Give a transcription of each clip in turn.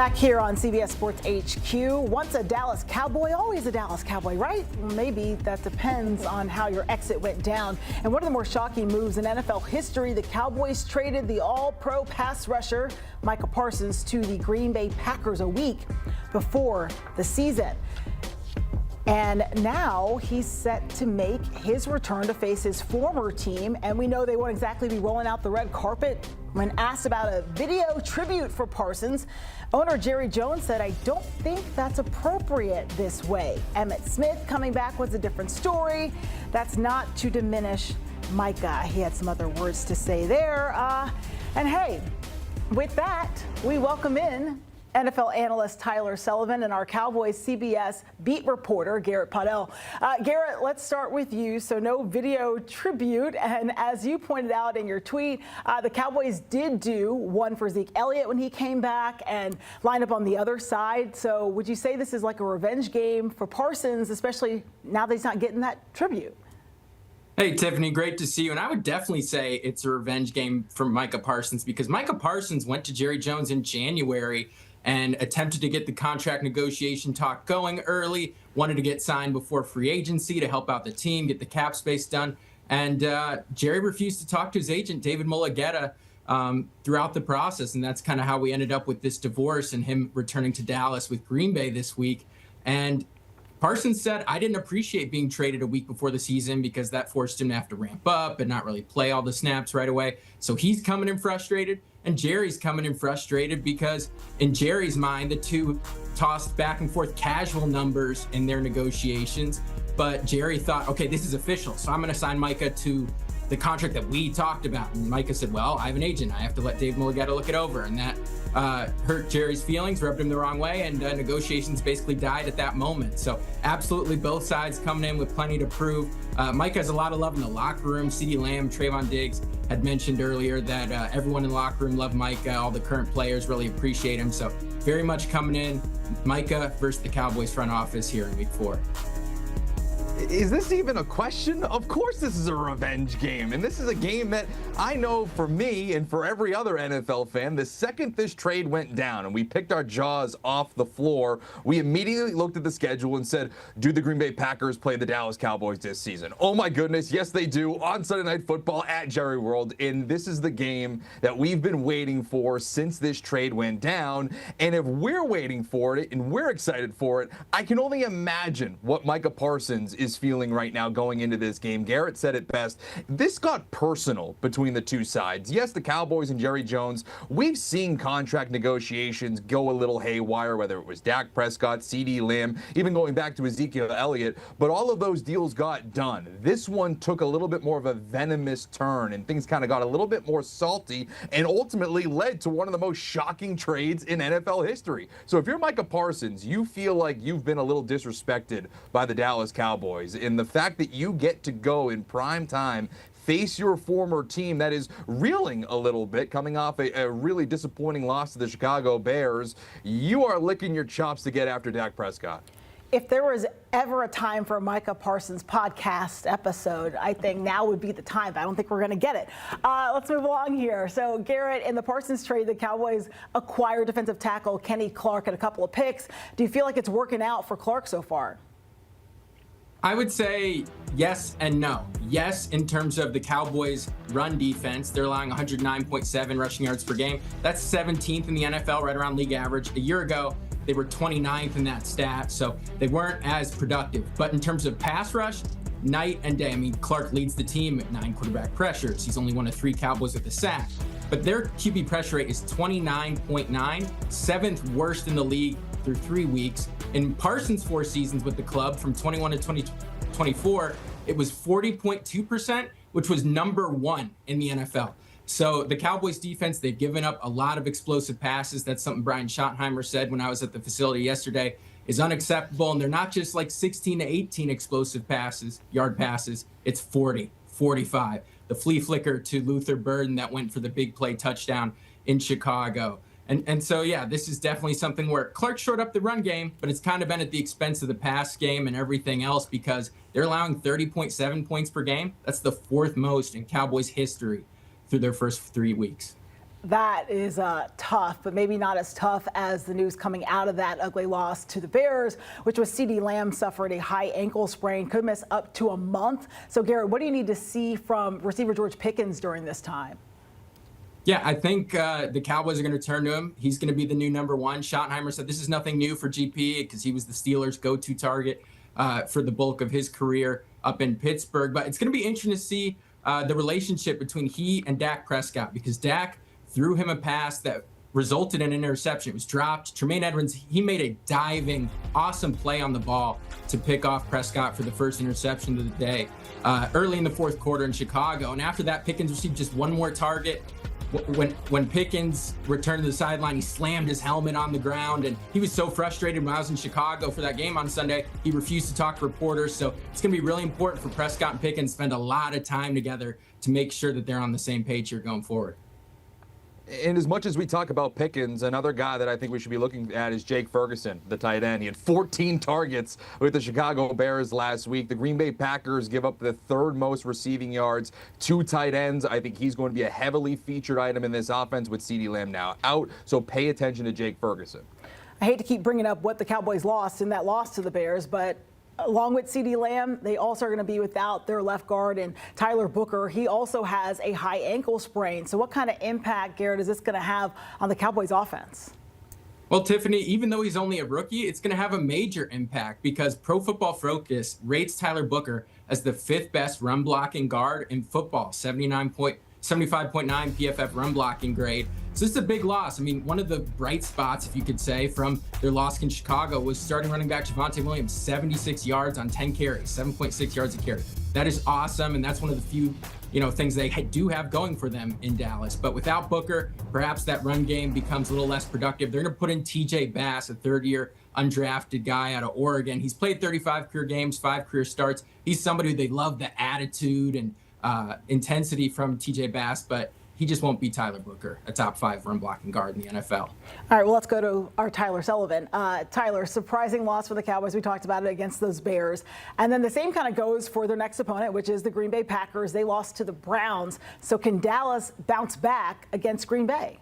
Back here on CBS Sports HQ, once a Dallas Cowboy, always a Dallas Cowboy, right? Maybe that depends on how your exit went down. And one of the more shocking moves in NFL history, the Cowboys traded the all-pro pass rusher Micah Parsons to the Green Bay Packers a week before the season. And now he's set to make his return to face his former team. And we know they won't exactly be rolling out the red carpet. When asked about a video tribute for Parsons, owner Jerry Jones said, "I don't think that's appropriate this way." Emmitt Smith coming back was a different story. That's not to diminish Micah. He had some other words to say there. And hey, with that, we welcome in NFL analyst Tyler Sullivan and our Cowboys CBS beat reporter Garrett Podell. Garrett, let's start with you. So no video tribute, and as you pointed out in your tweet, the Cowboys did do one for Zeke Elliott when he came back and lined up on the other side. So would you say this is like a revenge game for Parsons, especially now that he's not getting that tribute? Hey, Tiffany, great to see you. And I would definitely say it's a revenge game for Micah Parsons, because Micah Parsons went to Jerry Jones in January and attempted to get the contract negotiation talk going early, wanted to get signed before free agency to help out the team, get the cap space done. And Jerry refused to talk to his agent, David Mulligetta, throughout the process. And that's kind of how we ended up with this divorce and him returning to Dallas with Green Bay this week. And Parsons said, "I didn't appreciate being traded a week before the season because that forced him to have to ramp up and not really play all the snaps right away." So he's coming in frustrated, and Jerry's coming in frustrated because in Jerry's mind, the two tossed back and forth casual numbers in their negotiations. But Jerry thought, okay, this is official, so I'm going to sign Micah to the contract that we talked about. And Micah said, well, I have an agent. I have to let Dave Mulligetta look it over. And that hurt Jerry's feelings, rubbed him the wrong way, and negotiations basically died at that moment. So absolutely both sides coming in with plenty to prove. Micah has a lot of love in the locker room. CeeDee Lamb, Trayvon Diggs had mentioned earlier that everyone in the locker room loved Micah. All the current players really appreciate him. So very much coming in, Micah versus the Cowboys front office here in Week 4. Is this even a question? Of course this is a revenge game, and this is a game that I know for me and for every other NFL fan, the second this trade went down and we picked our jaws off the floor, we immediately looked at the schedule and said, do the Green Bay Packers play the Dallas Cowboys this season? Oh my goodness, yes they do, on Sunday Night Football at Jerry World, and this is the game that we've been waiting for since this trade went down. And if we're waiting for it and we're excited for it, I can only imagine what Micah Parsons is feeling right now going into this game. Garrett said it best. This got personal between the two sides. Yes, the Cowboys and Jerry Jones, we've seen contract negotiations go a little haywire, whether it was Dak Prescott, CeeDee Lamb, even going back to Ezekiel Elliott, but all of those deals got done. This one took a little bit more of a venomous turn, and things kind of got a little bit more salty and ultimately led to one of the most shocking trades in NFL history. So if you're Micah Parsons, you feel like you've been a little disrespected by the Dallas Cowboys. And the fact that you get to go in prime time, face your former team that is reeling a little bit, coming off a really disappointing loss to the Chicago Bears, you are licking your chops to get after Dak Prescott. If there was ever a time for a Micah Parsons podcast episode, I think now would be the time, but I don't think we're going to get it. Let's move along here. So, Garrett, in the Parsons trade, the Cowboys acquired defensive tackle Kenny Clark and a couple of picks. Do you feel like it's working out for Clark so far? I would say yes and no. Yes, in terms of the Cowboys' run defense, they're allowing 109.7 rushing yards per game. That's 17th in the NFL, right around league average. A year ago, they were 29th in that stat, so they weren't as productive. But in terms of pass rush, night and day. I mean, Clark leads the team at 9 quarterback pressures. He's only one of 3 Cowboys with a sack. But their QB pressure rate is 29.9, 7th worst in the league through 3 weeks. In Parsons' 4 seasons with the club, from 21 to 2024, it was 40.2%, which was number 1 in the NFL. So the Cowboys defense, they've given up a lot of explosive passes. That's something Brian Schottenheimer said when I was at the facility yesterday, is unacceptable. And they're not just like 16 to 18 explosive passes, yard passes. It's 40, 45. The flea flicker to Luther Burden that went for the big play touchdown in Chicago. And so, yeah, this is definitely something where Clark showed up the run game, but it's kind of been at the expense of the pass game and everything else because they're allowing 30.7 points per game. That's the 4th most in Cowboys history through their first 3 weeks. That is tough, but maybe not as tough as the news coming out of that ugly loss to the Bears, which was CeeDee Lamb suffered a high ankle sprain, could miss up to a month. So, Garrett, what do you need to see from receiver George Pickens during this time? Yeah, I think the Cowboys are going to turn to him. He's going to be the new number one. Schottenheimer said this is nothing new for GP because he was the Steelers' go-to target for the bulk of his career up in Pittsburgh. But it's going to be interesting to see the relationship between he and Dak Prescott, because Dak threw him a pass that resulted in an interception. It was dropped. Tremaine Edmonds, he made a diving, awesome play on the ball to pick off Prescott for the first interception of the day early in the fourth quarter in Chicago. And after that, Pickens received just one more target. When Pickens returned to the sideline, he slammed his helmet on the ground, and he was so frustrated when I was in Chicago for that game on Sunday. He refused to talk to reporters. So it's going to be really important for Prescott and Pickens to spend a lot of time together to make sure that they're on the same page here going forward. And as much as we talk about Pickens, another guy that I think we should be looking at is Jake Ferguson, the tight end. He had 14 targets with the Chicago Bears last week. The Green Bay Packers give up the third most receiving yards to tight ends. I think he's going to be a heavily featured item in this offense with CeeDee Lamb now out. So pay attention to Jake Ferguson. I hate to keep bringing up what the Cowboys lost in that loss to the Bears, but along with CeeDee Lamb, they also are going to be without their left guard and Tyler Booker. He also has a high ankle sprain. So what kind of impact, Garrett, is this going to have on the Cowboys offense? Well, Tiffany, even though he's only a rookie, it's going to have a major impact because Pro Football Focus rates Tyler Booker as the 5th best run blocking guard in football, 75.9 PFF run blocking grade. So this is a big loss. I mean, one of the bright spots, if you could say, from their loss in Chicago was starting running back Javonte Williams, 76 yards on 10 carries, 7.6 yards a carry. That is awesome, and that's one of the few, things they do have going for them in Dallas. But without Booker, perhaps that run game becomes a little less productive. They're going to put in TJ Bass, a third-year undrafted guy out of Oregon. He's played 35 career games, 5 career starts. He's somebody who they love the attitude and intensity from TJ Bass, but he just won't be Tyler Booker, a top 5 run blocking guard in the NFL. All right, well, let's go to our Tyler Sullivan. Tyler, surprising loss for the Cowboys. We talked about it against those Bears. And then the same kind of goes for their next opponent, which is the Green Bay Packers. They lost to the Browns. So can Dallas bounce back against Green Bay?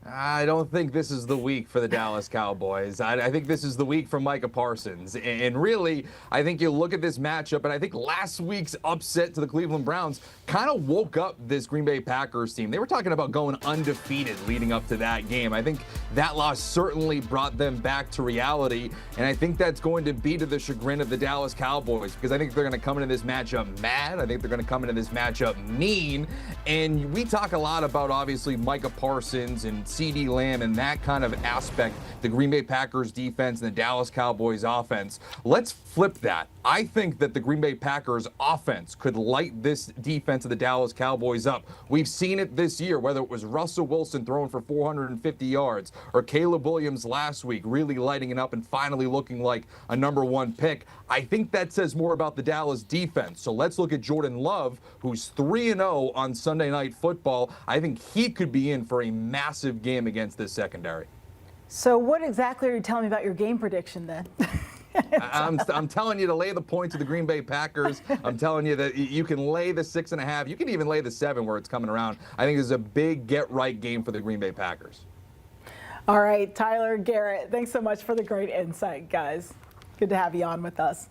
I don't think this is the week for the Dallas Cowboys. I think this is the week for Micah Parsons. And really, I think you look at this matchup, and I think last week's upset to the Cleveland Browns kind of woke up this Green Bay Packers team. They were talking about going undefeated leading up to that game. I think that loss certainly brought them back to reality, and I think that's going to be to the chagrin of the Dallas Cowboys, because I think they're going to come into this matchup mad. I think they're going to come into this matchup mean. And we talk a lot about, obviously, Micah Parsons and CeeDee Lamb and that kind of aspect, the Green Bay Packers defense and the Dallas Cowboys offense. Let's flip that. I think that the Green Bay Packers offense could light this defense of the Dallas Cowboys up. We've seen it this year, whether it was Russell Wilson throwing for 450 yards or Caleb Williams last week really lighting it up and finally looking like a number 1 pick. I think that says more about the Dallas defense. So let's look at Jordan Love, who's 3-0 on Sunday Night Football. I think he could be in for a massive game against this secondary. So what exactly are you telling me about your game prediction then? I'm telling you to lay the points of the Green Bay Packers. I'm telling you that you can lay the 6.5. You can even lay the 7 where it's coming around. I think this is a big get-right game for the Green Bay Packers. All right, Tyler, Garrett, thanks so much for the great insight, guys. Good to have you on with us.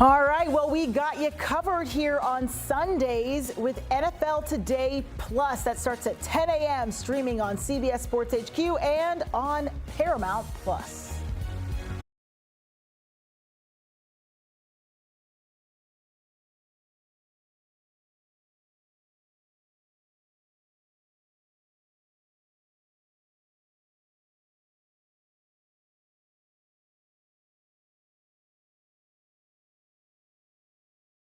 All right, well, we got you covered here on Sundays with NFL Today Plus. That starts at 10 a.m. streaming on CBS Sports HQ and on Paramount Plus.